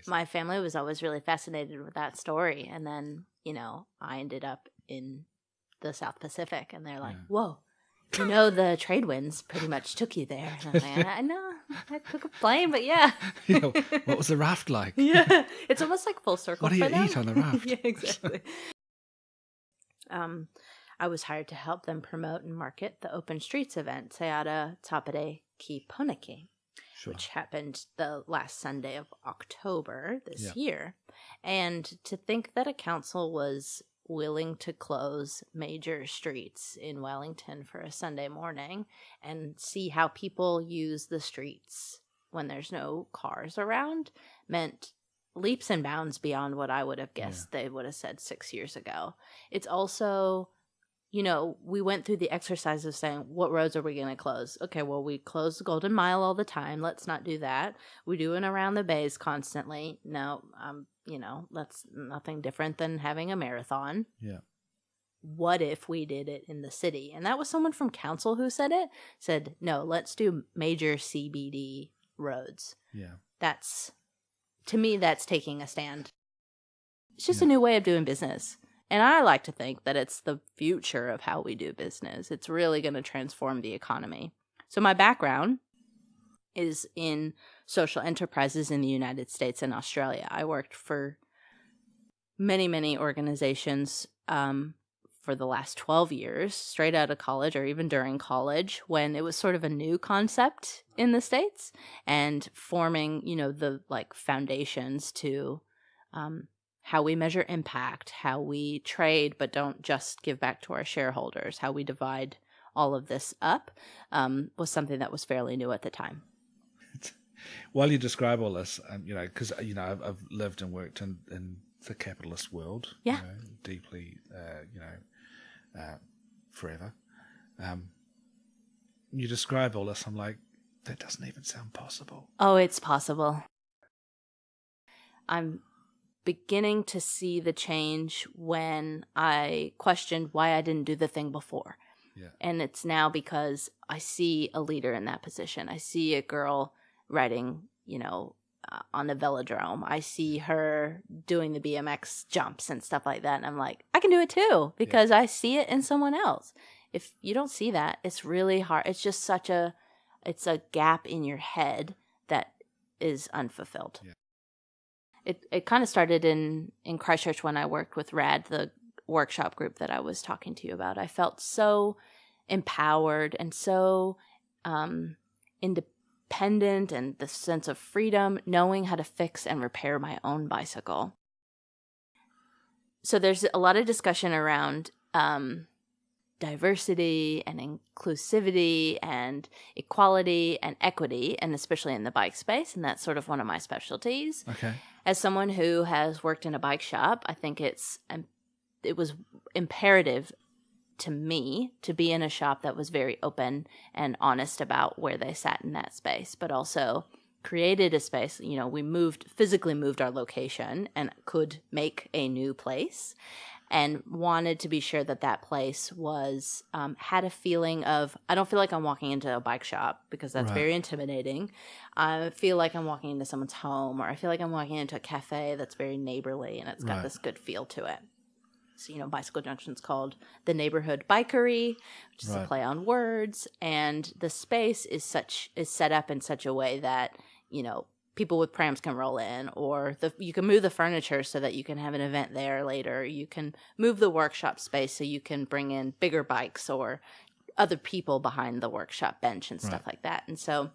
My family was always really fascinated with that story. And then, I ended up in the South Pacific, and they're like, whoa, the trade winds pretty much took you there. And I'm like, I know, I took a plane, but yeah. What was the raft like? Yeah, it's almost like full circle What do for you them. eat on the raft? Yeah, exactly. I was hired to help them promote and market the Open Streets event, Seada Tapade Ki Poneki, which happened the last Sunday of October this year. And to think that a council was willing to close major streets in Wellington for a Sunday morning and see how people use the streets when there's no cars around meant leaps and bounds beyond what I would have guessed they would have said 6 years ago. It's also, we went through the exercise of saying, what roads are we going to close? Okay, well, we close the Golden Mile all the time. Let's not do that. We do it around the bays constantly. No, that's nothing different than having a marathon. Yeah. What if we did it in the city? And that was someone from council who said, no, let's do major CBD roads. Yeah. To me, that's taking a stand. It's just a new way of doing business. And I like to think that it's the future of how we do business. It's really going to transform the economy. So my background is in social enterprises in the United States and Australia. I worked for many, many organizations for the last 12 years, straight out of college or even during college, when it was sort of a new concept in the States, and forming, the foundations to how we measure impact, how we trade but don't just give back to our shareholders, how we divide all of this up, was something that was fairly new at the time. While you describe all this, because I've lived and worked in the capitalist world, deeply, forever. You describe all this, I'm like, that doesn't even sound possible. Oh, it's possible. I'm beginning to see the change when I questioned why I didn't do the thing before. Yeah. And it's now because I see a leader in that position. I see a girl riding, on the velodrome. I see her doing the BMX jumps and stuff like that. And I'm like, I can do it too, because I see it in someone else. If you don't see that, it's really hard. It's just it's a gap in your head that is unfulfilled. Yeah. It kind of started in Christchurch when I worked with RAD, the workshop group that I was talking to you about. I felt so empowered and so independent, and the sense of freedom, knowing how to fix and repair my own bicycle. So there's a lot of discussion around diversity and inclusivity and equality and equity, and especially in the bike space, and that's sort of one of my specialties. Okay. As someone who has worked in a bike shop, I think it was imperative to me to be in a shop that was very open and honest about where they sat in that space, but also created a space. We physically moved our location and could make a new place, and wanted to be sure that place was had a feeling of, I don't feel like I'm walking into a bike shop, because that's very intimidating. I feel like I'm walking into someone's home, or I feel like I'm walking into a cafe that's very neighborly and it's got this good feel to it. So, Bicycle Junction's called the Neighborhood Bikery, which is a play on words, and the space is set up in such a way that, people with prams can roll in, or you can move the furniture so that you can have an event there later. You can move the workshop space so you can bring in bigger bikes or other people behind the workshop bench and stuff like that. And so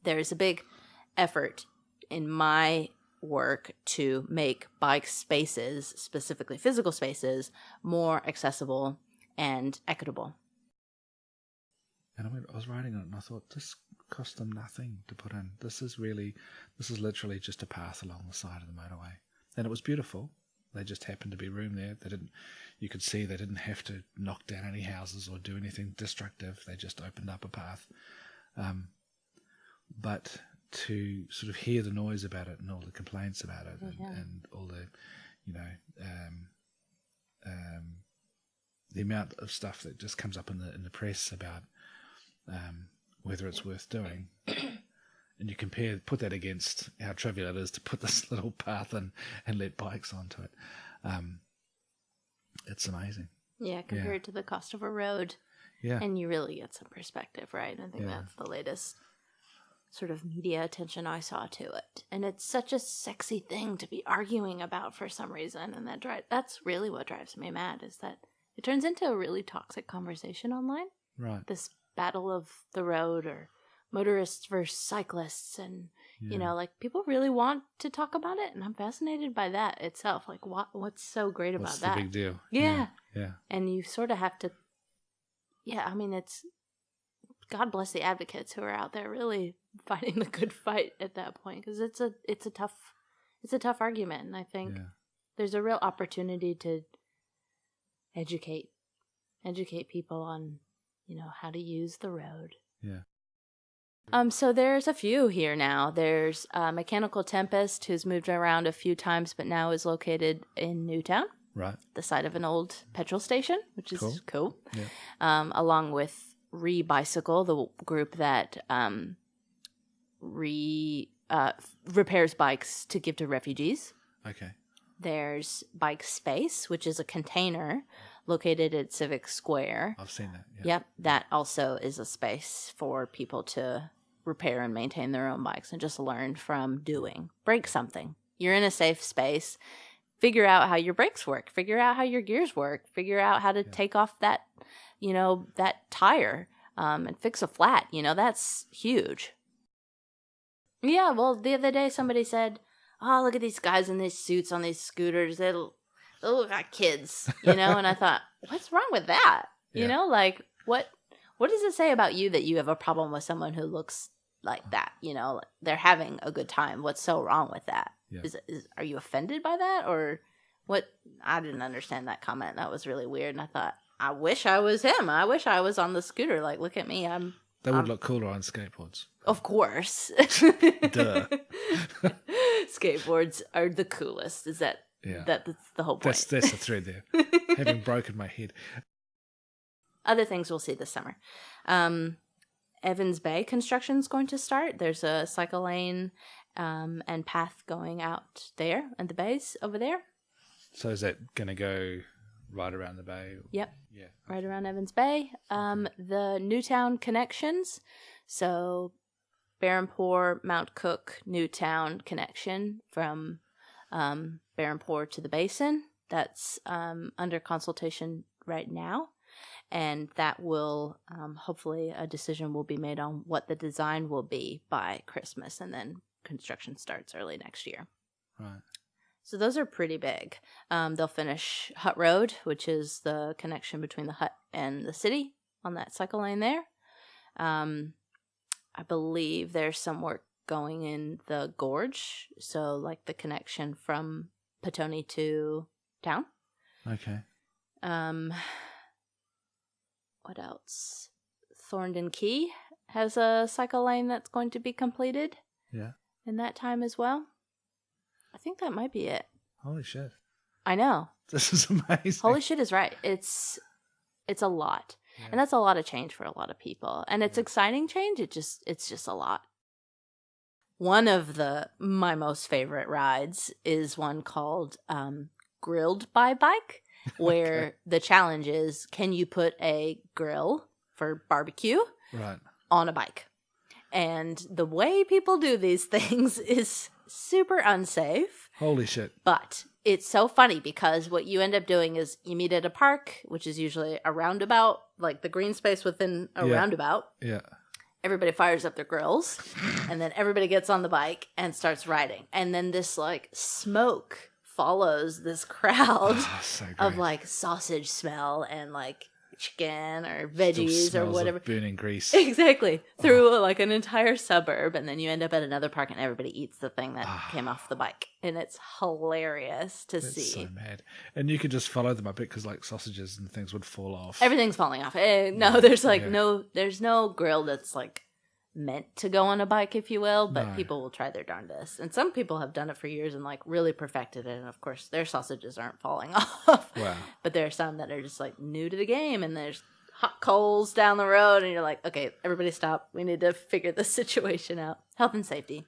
there's a big effort in my work to make bike spaces, specifically physical spaces, more accessible and equitable. And I was writing it, and I thought, this cost them nothing to put in. This is literally just a path along the side of the motorway, and it was beautiful. They just happened to be room there. You could see they didn't have to knock down any houses or do anything destructive. They just opened up a path. But to sort of hear the noise about it and all the complaints about it, and all the, the amount of stuff that just comes up in the press about whether it's worth doing, And you put that against how trivial it is to put this little path in and let bikes onto it. It's amazing. Yeah, compared to the cost of a road. Yeah. And you really get some perspective, right? I think that's the latest sort of media attention I saw to it. And it's such a sexy thing to be arguing about for some reason. And that's really what drives me mad, is that it turns into a really toxic conversation online. Right. This battle of the road, or motorists versus cyclists, and you know, like, people really want to talk about it, and I'm fascinated by that itself. Like, what's so great about that? What's the big deal? Yeah. Yeah. And you sort of have to, I mean, it's, God bless the advocates who are out there really fighting the good fight at that point, because it's a tough argument, and I think there's a real opportunity to educate people on, you know, how to use the road. Yeah. So there's a few here now. There's Mechanical Tempest, who's moved around a few times, but now is located in Newtown. Right. The site of an old petrol station, which is cool. Yeah. Along with Re-Bicycle, the group that repairs bikes to give to refugees. Okay. There's Bike Space, which is a container located at Civic Square. I've seen that. Yeah. Yep. That also is a space for people to repair and maintain their own bikes and just learn from doing. Break something. You're in a safe space. Figure out how your brakes work. Figure out how your gears work. Figure out how to take off that, you know, that tire and fix a flat. You know, that's huge. Yeah, well, the other day somebody said, oh, look at these guys in these suits on these scooters. They look like kids, you know? And I thought, what's wrong with that? You know, like, what does it say about you that you have a problem with someone who looks like that? You know, they're having a good time. What's so wrong with that? Yeah. Are you offended by that, or what? I didn't understand that comment. That was really weird. And I thought, I wish I was him. I wish I was on the scooter. Like, look at me. They would look cooler on skateboards. Of course. Duh. Skateboards are the coolest. Is that? Yeah. That's the whole point. That's the thread there. Having broken my head. Other things we'll see this summer. Evans Bay construction is going to start. There's a cycle lane and path going out there and the bays over there. So is that going to go right around the bay? Yep. Yeah. Right around Evans Bay. The Newtown connections. So Berhampore, Mount Cook, Newtown connection from Berhampore to the basin. That's under consultation right now. And that will, hopefully, a decision will be made on what the design will be by Christmas, and then construction starts early next year. Right. So those are pretty big. They'll finish Hut Road, which is the connection between the Hut and the city on that cycle lane there. I believe there's some work going in the gorge, so like the connection from Petone to town. Okay. What else? Thorndon Key has a cycle lane that's going to be completed. Yeah. In that time as well. I think that might be it. Holy shit. I know. This is amazing. Holy shit is right. It's a lot. Yeah. And that's a lot of change for a lot of people. And it's exciting change. It's just a lot. One of my most favorite rides is one called Grilled by Bike, where the challenge is, can you put a grill for barbecue on a bike? And the way people do these things is super unsafe. Holy shit. But it's so funny because what you end up doing is you meet at a park, which is usually a roundabout, like the green space within a roundabout. Yeah. Everybody fires up their grills, and then everybody gets on the bike and starts riding. And then this like smoke follows this crowd of like sausage smell and like chicken or veggies or whatever, of burning grease. Exactly. Through like an entire suburb, and then you end up at another park and everybody eats the thing that came off the bike, and it's hilarious to see. So mad. And you could just follow them up because like sausages and things would fall off. Everything's falling off. No, there's like there's no grill that's like meant to go on a bike, if you will, but people will try their darndest. And some people have done it for years and like really perfected it, and of course their sausages aren't falling off. Wow. But there are some that are just like new to the game, and there's hot coals down the road, and you're like, okay, everybody stop, we need to figure this situation out. Health and safety.